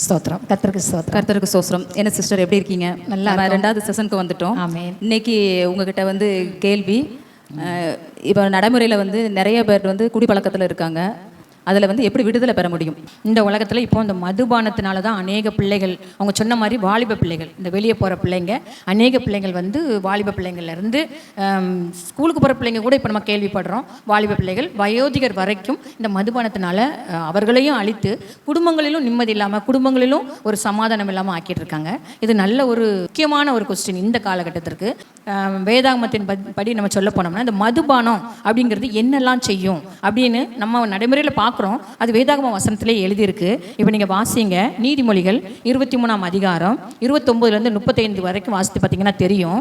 ஸ்தோத்திரம். கர்த்தருக்கு ஸ்தோத்திரம். கர்த்தருக்கு சோஸ்திரம். என்ன சிஸ்டர் எப்படி இருக்கீங்க? நல்லா நம்ம இருக்கோம். 2வது செஷனுக்கு வந்துட்டோம். ஆமென். இன்னைக்கு உங்ககிட்ட வந்து கேள்வி, இப்போ நடைமுறையில் வந்து நிறைய பேர் வந்து குடிப்பழக்கத்தில் இருக்காங்க. அதில் வந்து எப்படி விடுதலை பெற முடியும்? இந்த உலகத்தில் இப்போ இந்த மதுபானத்தினால தான் அநேக பிள்ளைகள், அவங்க சொன்ன மாதிரி வாலிப பிள்ளைகள், இந்த வெளியே போகிற பிள்ளைங்க, அநேக பிள்ளைகள் வந்து வாலிப பிள்ளைங்கள்லேருந்து ஸ்கூலுக்கு போகிற பிள்ளைங்க கூட இப்போ நம்ம கேள்விப்படுறோம். வாலிப பிள்ளைகள் வயோதிகர் வரைக்கும் இந்த மதுபானத்தினால அவர்களையும் அழித்து குடும்பங்களிலும் நிம்மதி இல்லாமல், குடும்பங்களிலும் ஒரு சமாதானம் இல்லாமல் ஆக்கிட்டு இருக்காங்க. இது நல்ல ஒரு முக்கியமான ஒரு கொஸ்டின் இந்த காலகட்டத்திற்கு. வேதாகமத்தின் படி நம்ம சொல்ல போனோம்னா, இந்த மதுபானம் அப்படிங்கிறது என்னெல்லாம் செய்யும் அப்படின்னு நம்ம நடைமுறையில் பார்க்குறோம். அது வேதாகம வசனத்திலே எழுதியிருக்கு. இப்போ நீங்கள் வாசிங்க, நீதிமொழிகள் 23ஆம் அதிகாரம் 29லேருந்து 35 வரைக்கும் வாசித்து பார்த்தீங்கன்னா தெரியும்.